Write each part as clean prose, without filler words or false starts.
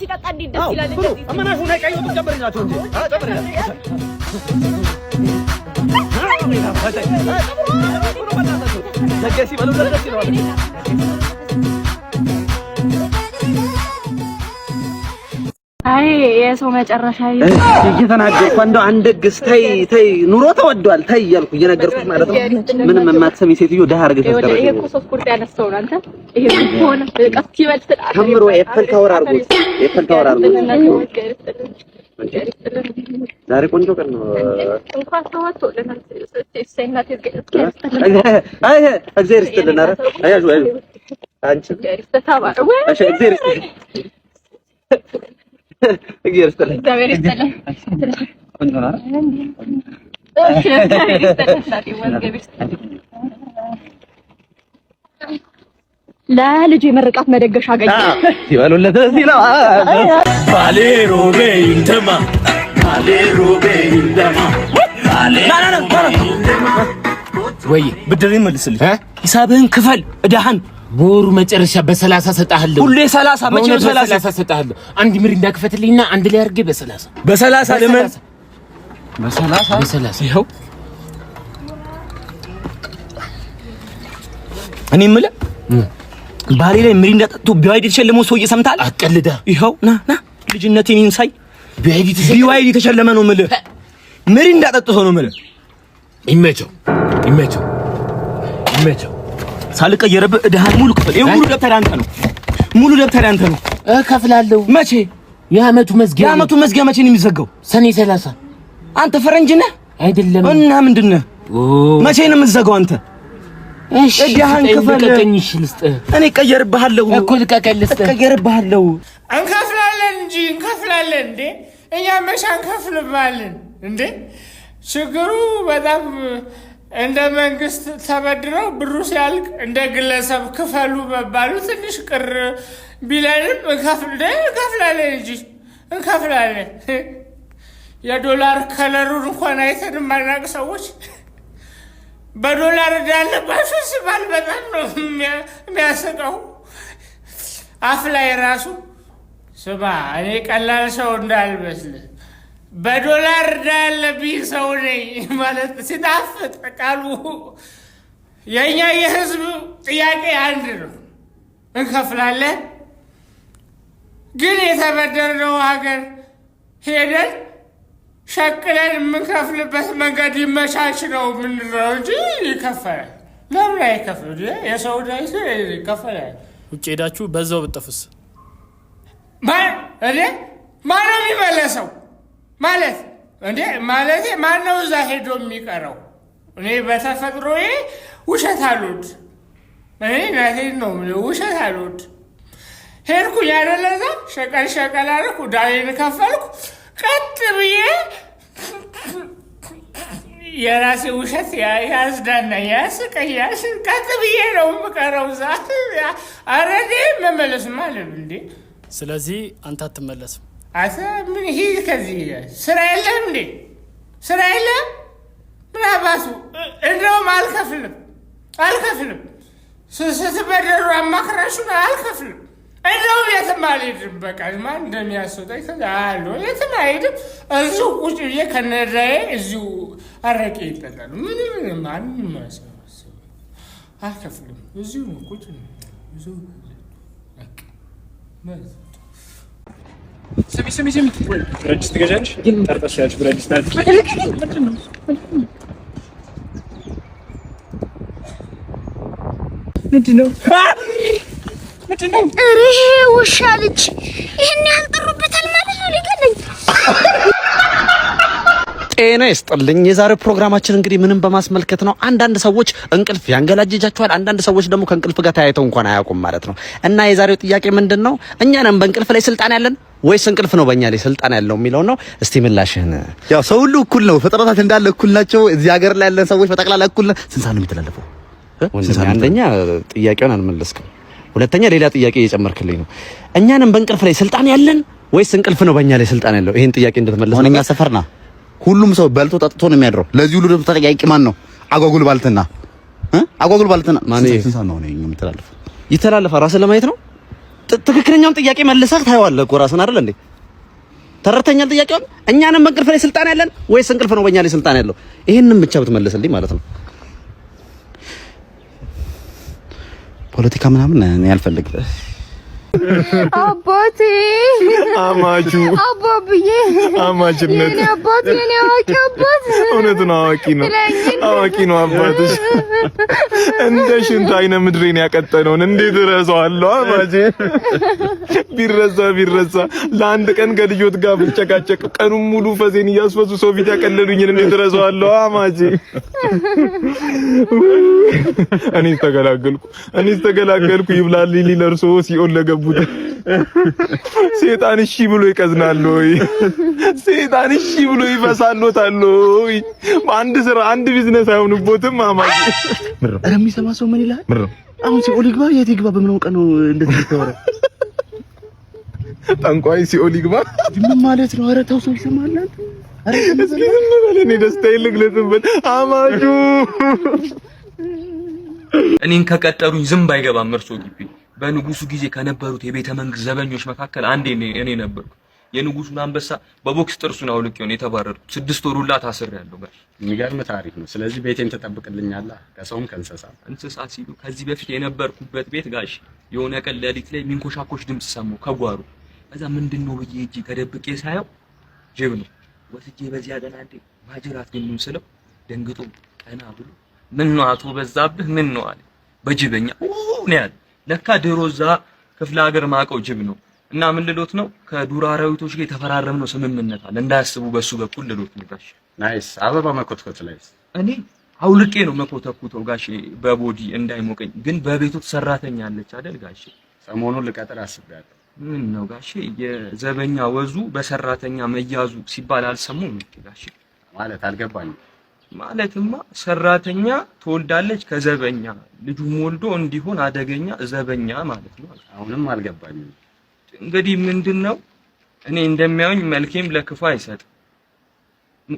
ሲጠጣ እንዴት ደስ ይላል እንደዚህ አማናሹ ላይ ቀይ ወጥ ጀበርናችሁ እንዴ ጀበርናችሁ ደገሲ በሉ ደስ ይላል አይ የሰው መጨረሻ እየተናገርኩ እንደው አንድ ግስ ተይ ኑሮ ተወዷል ተይ እያልኩ እየነገርኩሽ ማለት ነው ምንም የማትሰሚ ሴትዮ ደሃ አድርገሽ አስቀረሽ ይሄ እኮ ሶስት ቁርጥ ያነሳው ነው አንተ ይሄ ሆነ ቀስ ይበልጥ ከምሮ ኤፕል ታወር አድርጎት ዛሬ ቆንጆ ቀን ነው እንኳን ተዋቶ ለናንተ አይ እግዚአብሔር ይስጥልን ኧረ አያጁ አንቺ እሺ እግዚአብሔር ይስጥልን እግዚአብሔር ይስጥልን እግዚአብሔር ይስጥልን ቆንጆ ነው ለልጅ የመረቃት መደገሻ አገኘ ይበሉለት እዚህ ነው ባሌሮ በይንተማ ባሌሮ በይንተማ ወይ ብድር ይመልስልኝ ሂሳብህን ክፈል እዳህን ቦሩ መጨረሻ በ30 ሰጣለሁ ሁሌ 30 መቼ ነው 30 ሰጣለሁ አንድ ምር እንዳከፈትልኝና አንድ ላይ አርጌ በ30 ለምን በ30 ይኸው እኔ የምልህ ባሌ ላይ ምሪንዳ ጠጥቶ ቢዋይዲ ተሸለመው ሰውዬ ሰምታል አቀልዳ ይኸው ና ልጅነቴን ይንሳይ ቢዋይዲ ተሸለመ ነው የምልህ ምሪንዳ ጠጥቶ ነው የምልህ ይመቸው ሳልቀየረብህ እዳህን ሙሉ ክፈል ይሄ ሙሉ ደብተር አንተ ነው እከፍላለሁ መቼ የአመቱ መዝጊያ መቼ ነው የሚዘጋው ሰኔ 30 አንተ ፈረንጅ ነህ አይደለም እና ምንድነው መቼ ነው የምትዘጋው አንተ እሺ እዳህን ክፈል ልቀቀኝሽ ልስጥ እኔ ቀየርብሃለሁ እኮ ልቀቀኝ ልስጥ ቀየርብሃለሁ እንከፍላለን እንዴ እኛ መቼ እንከፍልባለን እንዴ ችግሩ በጣም እንደ መንግስት ተበድረው ብሩ ሲያልቅ እንደ ግለሰብ ክፈሉ መባሉ ትንሽ ቅር ቢለንም እንከፍላለን የዶላር ከለሩን እንኳን አይተን የማናውቅ ሰዎች በዶላር እንዳለባችሁ ሲባል በጣም ነው የሚያስቀው አፍ ላይ ራሱ ስማ እኔ ቀላል ሰው እንዳልመስልህ በዶላር እንዳለብኝ ሰው ነኝ ማለት ሲጣፍጥ ቃሉ የኛ የህዝብ ጥያቄ አንድ ነው እንከፍላለን ግን የተበደርነው ሀገር ሄደን ሸቅለን የምንከፍልበት መንገድ ይመቻች ነው የምንለው እንጂ ይከፈላል ለምን አይከፍሉ የሰው ዳይ ይከፈላል ውጭ ሄዳችሁ በዛው ብትጠፉስ ማነው የሚመለሰው ማለት እንዴ ማለቴ ማነው እዛ ሄዶ የሚቀረው እኔ በተፈጥሮዬ ውሸት አልወድ እኔ ናቴን ነው ውሸት አልወድ ሄድኩኝ አይደለዛ ሸቀል አደረኩ ዳይን ከፈልኩ ቀጥ ብዬ የራሴ ውሸት ያዝዳናኝ ያስቀኛል ቀጥ ብዬ ነው የምቀረው እዛ አረዴ መመለስማ አለብኝ እንዴ ስለዚህ አንተ አትመለስም ምን ሂድ ከዚህ ስራ የለም እንዴ ስራ የለም ምን አባቱ እንደውም አልከፍልም ስትበደሩ አማክራችሁ አልከፍልም እንደውም የትም አልሄድም በቃ ማን እንደሚያስወጣኝ ከዛሎ የትም አልሄድም እዚሁ ቁጭ ብዬ ከነዳዬ እዚሁ አረቄ ይጠጣሉ ምንም ማንም ማሰብ አልከፍልም እዚሁ ነው ቁጭ እዚሁ ስሚ ብረድስ ትገዣለሽ ጠርጠሽ ያለሽ ብረድስ ናት ምንድነው ኧረ ውሻ ልጅ ይሄን ያህል ጥሩበታል ማለት ነው ሊገለኝ ጤና ይስጥልኝ የዛሬው ፕሮግራማችን እንግዲህ ምንም በማስመልከት ነው አንዳንድ ሰዎች እንቅልፍ ያንገላጅጃቸዋል አንዳንድ ሰዎች ደግሞ ከእንቅልፍ ጋር ተያይተው እንኳን አያውቁም ማለት ነው እና የዛሬው ጥያቄ ምንድነው እኛ ነን በእንቅልፍ ላይ ስልጣን ያለን ወይስ እንቅልፍ ነው በእኛ ላይ ስልጣን ያለው የሚለው ነው እስቲ ምላሽህን ያው ሰው ሁሉ እኩል ነው ፍጥረታት እንዳለ እኩል ናቸው እዚህ ሀገር ላይ ያለን ሰዎች በጠቅላላ እኩል ነው ስንት ሰዓት ነው የሚተላለፈው አንደኛ ጥያቄውን አልመለስክም ሁለተኛ ሌላ ጥያቄ እየጨመርክልኝ ነው እኛ ነን በእንቅልፍ ላይ ስልጣን ያለን ወይስ እንቅልፍ ነው በእኛ ላይ ስልጣን ያለው ይሄን ጥያቄ እንድትመለስ ነው እኛ ሰፈርና ሁሉም ሰው በልቶ ጠጥቶ ነው የሚያድረው ለዚህ ሁሉ ደግሞ ተጠያቂ ማን ነው አጓጉል ባልትና ማን ነው የምትላለፈው ይተላለፋ ራስህ ለማየት ነው ትክክለኛውን ጥያቄ መልሰህ ታየዋለህ እኮ ራስን አይደል እንዴ? ተረተኛል ጥያቄውን። እኛንም በእንቅልፍ ላይ ስልጣን ያለን ወይስ እንቅልፍ ነው በእኛ ላይ ስልጣን ያለው? ይሄንን ብቻ ብትመልስልኝ ማለት ነው። ፖለቲካ ምናምን እኔ አልፈልግም። አባቴ አማቹ አባብዬ አማችነት የኔ አባት የኔ አዋቂ አባት እውነት ነው። አዋቂ ነው አባትሽ። እንደ ሽንት አይነ ምድሬን ያቀጠነውን እንዴት እረሳዋለሁ? አማቼ ቢረሳ ለአንድ ቀን ከልጆት ጋር ብጨቃጨቅ ቀኑን ሙሉ ፈዜን እያስፈሱ ሰው ፊት ያቀለሉኝን እንዴት እረሳዋለሁ? አማቼ እኔስ ተገላገልኩ። ይብላልኝ ለርሶ ሲኦል ለገቡት ሰይጣን እሺ ብሎ ይቀዝናል ወይ? ሰይጣን እሺ ብሎ ይፈሳሎታል ወይ? አንድ ስራ አንድ ቢዝነስ አይሆንቦትም። አማኝ ኧረ የሚሰማ ሰው ምን ይላል? አሁን ሲኦል ይግባ የት ይግባ? በምን ቀን ነው እንደዚህ ተወረ? ጠንቋይ ሲኦል ይግባ ምን ማለት ነው? ኧረ ተው ሰው ይሰማል። ኧረ እስኪ ዝም በል፣ እኔ ደስታዬን ልግለጽበት። አማቹ እኔን ከቀጠሩኝ ዝም ባይገባም እርሶ ግቢ በንጉሱ ጊዜ ከነበሩት የቤተ መንግስት ዘበኞች መካከል አንዴ እኔ ነበርኩ። የንጉሱን አንበሳ በቦክስ ጥርሱን አውልቄው ነው የተባረርኩት። 6 ወር ሁላ ታስሬያለሁ። የሚገርም ታሪክ ነው። ስለዚህ ቤቴን ትጠብቅልኛለህ ከሰውም ከእንስሳም። እንስሳ ሲሉ ከዚህ በፊት የነበርኩበት ቤት ጋሽ የሆነ ቀን ሌሊት ላይ ሚንኮሻኮሽ ድምጽ ሰማሁ ከጓሮ። ከዛ ምንድነው ብዬ እጄ ተደብቄ ሳየው ጅብ ነው። ወስጄ በዚያ ገና እንደ ማጅራት ግን ስለው ደንግጦ ቀና ብሎ ምን ነው አቶ በዛብህ ምን ነው አለ በጅበኛ ነው ያለ። ለካ ድሮ እዛ ክፍለ ሀገር ማቀው ጅብ ነው። እና ምን ልሎት ነው ከዱር አራዊቶች ጋር የተፈራረምነው ስምምነት አለ እንዳያስቡ በሱ በኩል ልሎት ነው ጋሽ። ናይስ። አበባ መኮትኮት ላይ እኔ አውልቄ ነው መኮተኩተው ጋሽ በቦዲ እንዳይሞቀኝ። ግን በቤቱ ሰራተኛ አለች አይደል ጋሽ? ሰሞኑን ልቀጥር አስቤያለሁ። ምን ነው ጋሽ የዘበኛ ወዙ በሰራተኛ መያዙ ሲባል አልሰሙም ጋሽ? ማለት አልገባኝም። ማለትማ ሰራተኛ ትወልዳለች ከዘበኛ ልጁም ወልዶ እንዲሆን አደገኛ ዘበኛ ማለት ነው። አሁንም አልገባኝም። እንግዲህ ምንድነው እኔ እንደሚያዩኝ መልኬም ለክፉ አይሰጥም።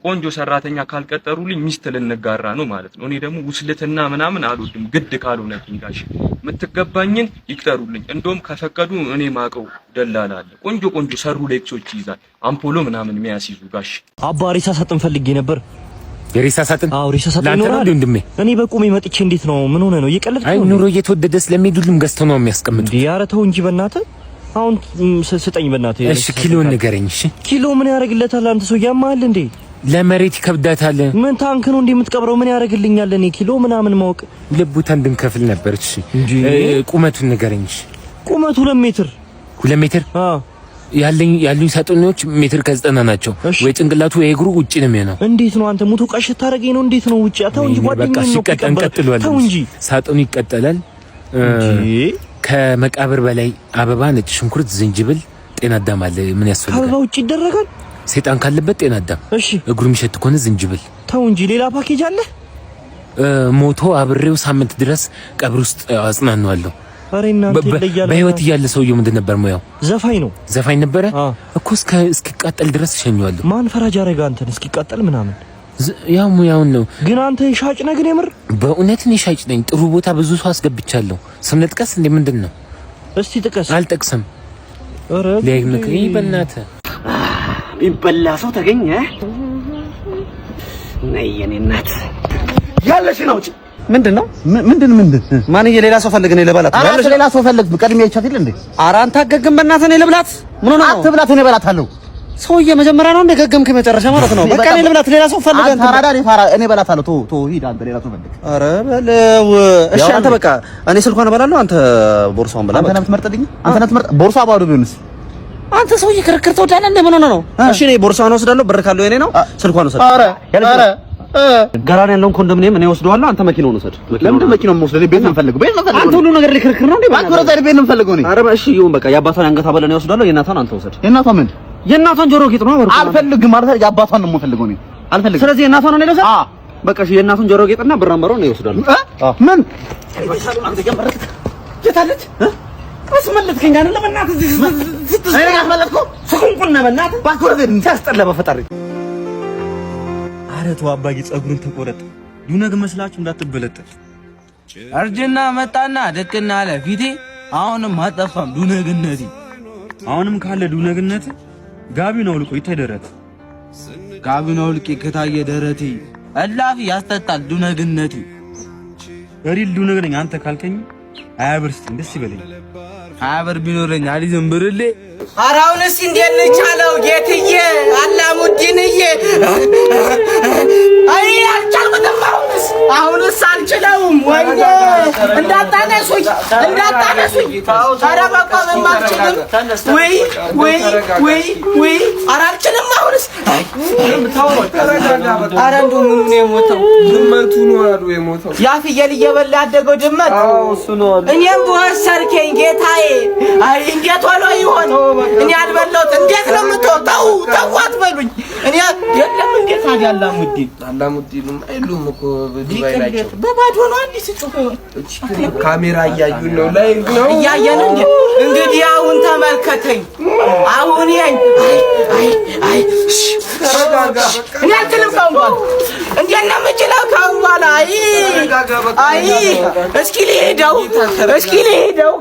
ቆንጆ ሰራተኛ ካልቀጠሩልኝ ሚስት ልንጋራ ነው ማለት ነው። እኔ ደግሞ ውስልትና ምናምን አልወድም። ግድ ካልሆነ ጋሽ የምትገባኝን ይቅጠሩልኝ። እንደውም ከፈቀዱ እኔ ማቀው ደላላ አለ ቆንጆ ሰሩ ሌክሶች ይይዛል አምፖሎ ምናምን የሚያስይዙ ጋሽ። አባ ሪሳ ሳጥን ፈልጌ ነበር። የሪሳ ሳጥን? አዎ ሪሳ ሳጥን ይኖራል ወንድሜ። እኔ በቁሜ መጥቼ እንዴት ነው? ምን ሆነ ነው? እየቀለድክ ነው? አይ ኑሮ እየተወደደ ስለሚሄዱልም ገዝተው ነው የሚያስቀምጡ። ኧረ ተው እንጂ በእናትህ። አሁን ስጠኝ በእናትህ። እሺ ኪሎ ንገረኝ። እሺ ኪሎ ምን ያደርግለታል? አንተ ሰው ያማል እንዴ? ለመሬት ይከብዳታል። ምን ታንክ ነው እንዴ የምትቀብረው? ምን ያደርግልኛል? እኔ ኪሎ ምናምን ማወቅ ልቡታ እንድንከፍል ነበር። እሺ ቁመቱን ንገረኝ። እሺ ቁመቱ 2 ሜትር። 2 ሜትር? አዎ ያሉኝ ሳጥኖች ሜትር ከ90 ናቸው። ወይ ጭንቅላቱ ወይ እግሩ ውጪ ነው የሚሆነው። እንዴት ነው አንተ ሙቱ ቀሽ ታረገኝ ነው? እንዴት ነው ውጪ? አታው እንጂ ጓደኛዬ ነው። በቃ እንቀጥላለን። ተው እንጂ ሳጥኑ ይቀጠላል። ከመቃብር በላይ አበባ፣ ነጭ ሽንኩርት፣ ዝንጅብል፣ ጤና አዳም አለ። ምን ያስፈልጋል? ከአበባ ውጪ ይደረጋል። ሰይጣን ካለበት ጤና አዳም። እሺ እግሩ የሚሸት ከሆነ ዝንጅብል። ተው እንጂ ሌላ ፓኬጅ አለ? ሞቶ አብሬው ሳምንት ድረስ ቀብር ውስጥ አጽናናዋለሁ። አሬ እናንተ ይለያል። በህይወት እያለ ሰውየው ምንድን ነበር ሙያው? ዘፋኝ ነው። ዘፋኝ ነበረ እኮ እስኪቃጠል ድረስ ሸኘዋለሁ። ማን ፈራጅ አረጋ አንተን እስኪቃጠል ምናምን? ያው ሙያውን ነው። ግን አንተ ሻጭ ነህ? ግን የምር በእውነት እኔ ሻጭ ነኝ። ጥሩ ቦታ ብዙ ሰው አስገብቻለሁ። ስም ልጥቀስ እንዴ? ምንድን ነው? እስቲ ጥቀስ። አልጠቅስም። ኧረ ለይምክ በእናትህ የሚበላ ሰው ተገኘ። ነይ የኔ እናት ያለሽ ነው። ምንድነው? ምንድን ማን የሌላ ሰው ፈልግ ነው ለበላት? ያለሽ ሌላ ሰው ፈልግ። ቀድሜ አይቻት ይል እንዴ? ኧረ አንተ አገግም በእናትህ ነው ለበላት። ምን ሆነ ነው? አትብላት፣ እኔ እበላታለሁ። ሰውዬ መጀመሪያ ነው እንደ ገገምክ መጨረሻ ማለት ነው። በቃ እኔ ልብላት፣ ሌላ ሰው ፈልግ። አንተ ታራዳሪ ፋራ፣ እኔ እበላታለሁ። ቶ ሂድ አንተ ሌላ ሰው ፈልግ። ኧረ በለው። እሺ አንተ በቃ እኔ ስልኳን እበላለሁ፣ አንተ ቦርሳውን በላ። አንተ ነህ የምትመርጥልኝ? አንተ ነህ የምትመርጥ? ቦርሳ ባዶ ቢሆንስ? አንተ ሰውዬ ክርክር ተወዳለህ እንደ ምን ሆነ ነው? እሺ እኔ ቦርሳውን ወስዳለሁ፣ ብር ካለው የኔ ነው። ስልኳን ወስድ። ኧረ ጋራን ያለውን ኮንዶሚኒየም እኔ ወስደዋለሁ፣ አንተ መኪናውን ወስድ። ለምን መኪናውን ወስደህ? ቤት ነው የምፈልገው፣ ቤት ነው የምፈልገው። አንተ ሁሉ ነገር ላይ ክርክር ነው እንዴ? ባክብረታ ቤት ነው የምፈልገው እኔ። ኧረ እሺ ይሁን በቃ። የአባቷን አንገት ሐብል እኔ ወስዳለሁ፣ የእናቷን አንተ ወስድ። የእናቷ ምን? የእናቷን ጆሮ ጌጥ ነው። አልፈልግም ማለት የአባቷን ነው የምፈልገው እኔ። አልፈልግም። ስለዚህ የእናቷን ነው እኔ ልወስድ? በቃ እሺ የእናቱን ጆሮ ጌጥና ብር አምባሮ ነው ይወስዳሉ። ምን አንተ ጀመርክ? የታለች አስመለጥከኝ አይደል? በእናትህ እኔ አስመለጥኩ ስኩንኩና በእናትህ ባክወረደኝ ሲያስጠላ በፈጣሪ። ኧረ ተው አባዬ ፀጉርን ተቆረጥ። ዱነግ መስላችሁ እንዳትበለጥ። እርጅና መጣና ደቅና አለ ፊቴ አሁንም አጠፋም ዱነግነቴ አሁንም ካለ ዱነግነት ጋቢውን አውልቆ ይተደረት ጋቢውን አውልቄ ከታየ ደረቴ እላፊ ያስጠጣል ዱነግነቴ እሪል ዱነግነኝ አንተ ካልከኝ አያብርስት ደስ ይበለኝ አያብር ቢኖረኝ አሊዝም ብርሌ አራውንስ እንዴት ልቻለው ጌትዬ አላሙዲንዬ አይ አልቻልኩትም አሁንስ አልችለውም ወይ እንዳታነሱኝ ኧረ መቆምም አልችልም ወይ ኧረ አልችልም አሁንስ ኧረ እንደው ምኑ ነው የሞተው ድመቱ ነው አሉ የሞተው ያ ፍየል እየበላ ያደገው ድመት እሱ ነው እኔም በወሰድከኝ ጌታዬ አይ እንዴት ሆኖ ይሆን እኔ አልበላሁት እንዴት ነው የምትወጣው ተዋት በሉኝ እኔ የለም እንዴት ታዲያ አላሙዲንም አይሉም እኮ ዱባይ ናቸው በባዶ ነው አንዲስ ጩኸ ካሜራ እያዩን ነው ላይ ነው እያየን እንግዲህ አሁን ተመልከተኝ አሁን ይሄን አይ ተረጋጋ እኔ አልችልም ካሁን እንዴት ነው የምችለው ካሁን በኋላ አይ እስኪ ልሄደው